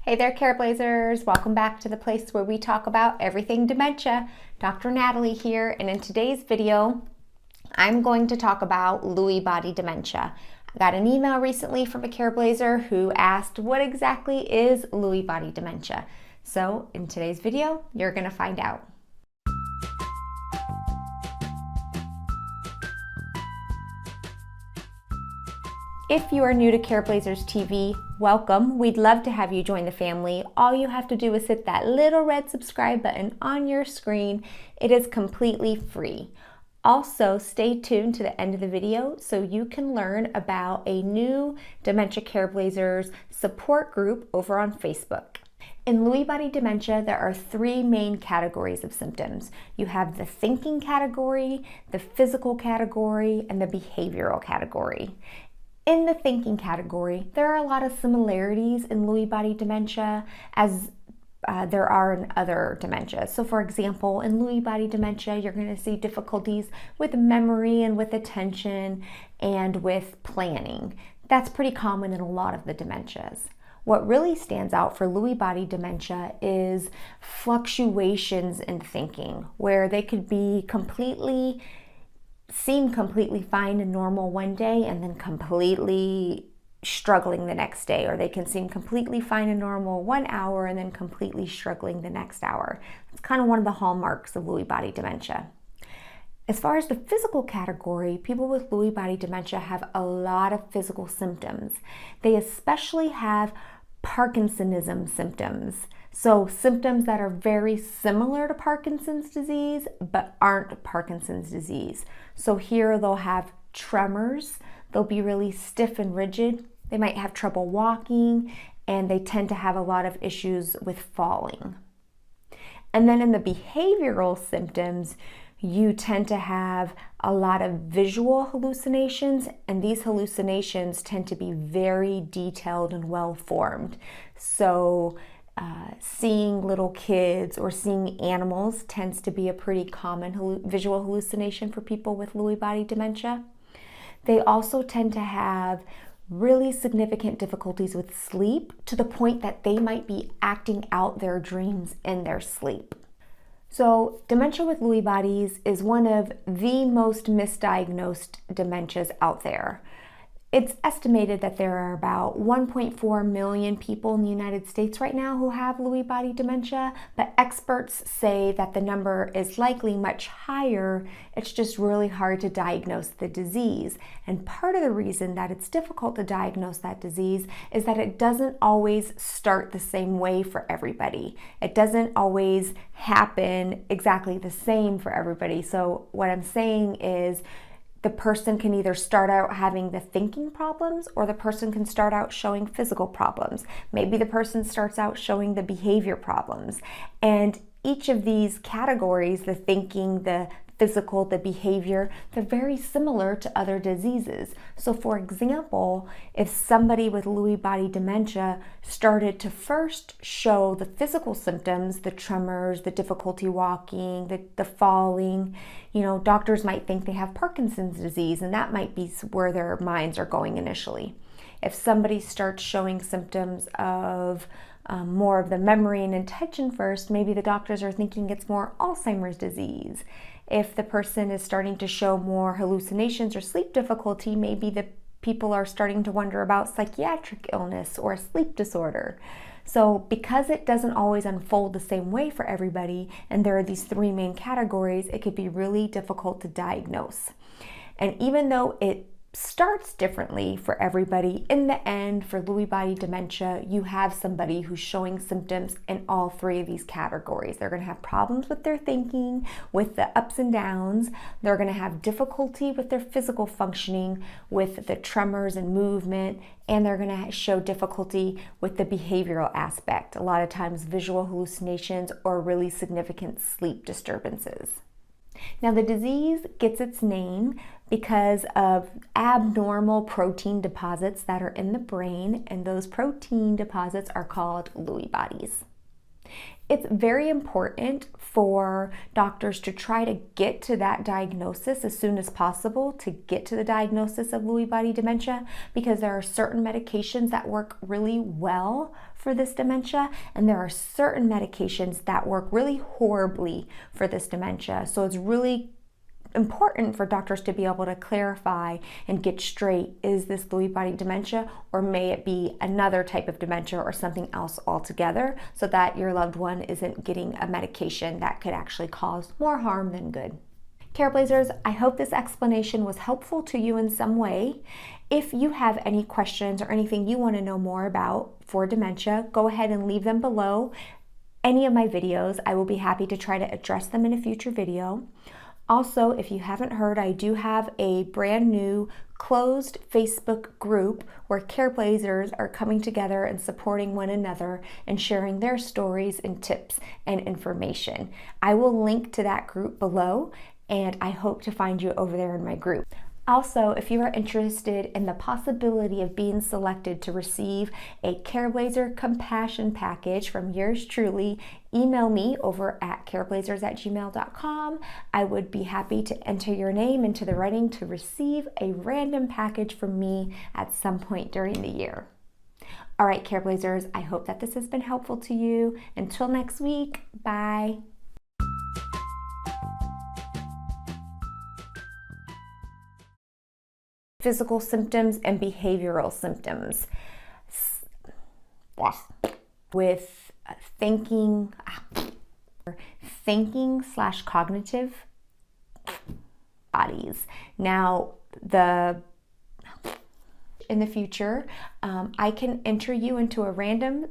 Hey there, Careblazers. Welcome back to the place where we talk about everything dementia. Dr. Natalie here, and in today's video, I'm going to talk about Lewy Body Dementia. I got an email recently from a Careblazer who asked what exactly is Lewy Body Dementia. So in today's video, you're going to find out. If you are new to Careblazers TV, welcome. We'd love to have you join the family. All you have to do is hit that little red subscribe button on your screen. It is completely free. Also, stay tuned to the end of the video so you can learn about a new Dementia Careblazers support group over on Facebook. In Lewy Body Dementia, there are three main categories of symptoms. You have the thinking category, the physical category, and the behavioral category. In the thinking category, there are a lot of similarities in Lewy body dementia as there are in other dementias. So for example, in Lewy body dementia, you're going to see difficulties with memory and with attention and with planning. That's pretty common in a lot of the dementias. What really stands out for Lewy body dementia is fluctuations in thinking, where they could be seem completely fine and normal one day and then completely struggling the next day, or they can seem completely fine and normal 1 hour and then completely struggling the next hour. It's kind of one of the hallmarks of Lewy body dementia. As far as the physical category, people with Lewy body dementia have a lot of physical symptoms. They especially have Parkinsonism symptoms. So symptoms that are very similar to Parkinson's disease, but aren't Parkinson's disease. So here they'll have tremors, they'll be really stiff and rigid, they might have trouble walking, and they tend to have a lot of issues with falling. And then in the behavioral symptoms, you tend to have a lot of visual hallucinations, and these hallucinations tend to be very detailed and well formed. So seeing little kids or seeing animals tends to be a pretty common visual hallucination for people with Lewy body dementia. They also tend to have really significant difficulties with sleep to the point that they might be acting out their dreams in their sleep. So dementia with Lewy bodies is one of the most misdiagnosed dementias out there. It's estimated that there are about 1.4 million people in the United States right now who have Lewy body dementia, but experts say that the number is likely much higher. It's just really hard to diagnose the disease. And part of the reason that it's difficult to diagnose that disease is that it doesn't always start the same way for everybody. It doesn't always happen exactly the same for everybody. So what I'm saying is, the person can either start out having the thinking problems, or the person can start out showing physical problems. Maybe the person starts out showing the behavior problems. And each of these categories, the thinking, the physical, the behavior, they're very similar to other diseases. So for example, if somebody with Lewy body dementia started to first show the physical symptoms, the tremors, the difficulty walking, the falling, doctors might think they have Parkinson's disease, and that might be where their minds are going initially. If somebody starts showing symptoms of more of the memory and attention first, maybe the doctors are thinking it's more Alzheimer's disease. If the person is starting to show more hallucinations or sleep difficulty, maybe the people are starting to wonder about psychiatric illness or a sleep disorder. So because it doesn't always unfold the same way for everybody, and there are these three main categories, it could be really difficult to diagnose. And even though it starts differently for everybody, in the end, for Lewy body dementia, you have somebody who's showing symptoms in all three of these categories. They're going to have problems with their thinking, with the ups and downs. They're going to have difficulty with their physical functioning, with the tremors and movement, and they're going to show difficulty with the behavioral aspect, a lot of times visual hallucinations or really significant sleep disturbances. Now, the disease gets its name because of abnormal protein deposits that are in the brain, and those protein deposits are called Lewy bodies. It's very important for doctors to try to get to that diagnosis as soon as possible, to get to the diagnosis of Lewy body dementia, because there are certain medications that work really well for this dementia, and there are certain medications that work really horribly for this dementia. So it's really important for doctors to be able to clarify and get straight, is this Lewy body dementia, or may it be another type of dementia or something else altogether, so that your loved one isn't getting a medication that could actually cause more harm than good. Careblazers, I hope this explanation was helpful to you in some way. If you have any questions or anything you want to know more about for dementia, go ahead and leave them below any of my videos. I will be happy to try to address them in a future video. Also, if you haven't heard, I do have a brand new closed Facebook group where Careblazers are coming together and supporting one another and sharing their stories and tips and information. I will link to that group below, and I hope to find you over there in my group. Also, if you are interested in the possibility of being selected to receive a Careblazer Compassion Package from yours truly, email me over at careblazers@gmail.com. I would be happy to enter your name into the running to receive a random package from me at some point during the year. All right, Careblazers, I hope that this has been helpful to you. Until next week, bye. Physical symptoms and behavioral symptoms with thinking/cognitive bodies. Now, in the future, I can enter you into a random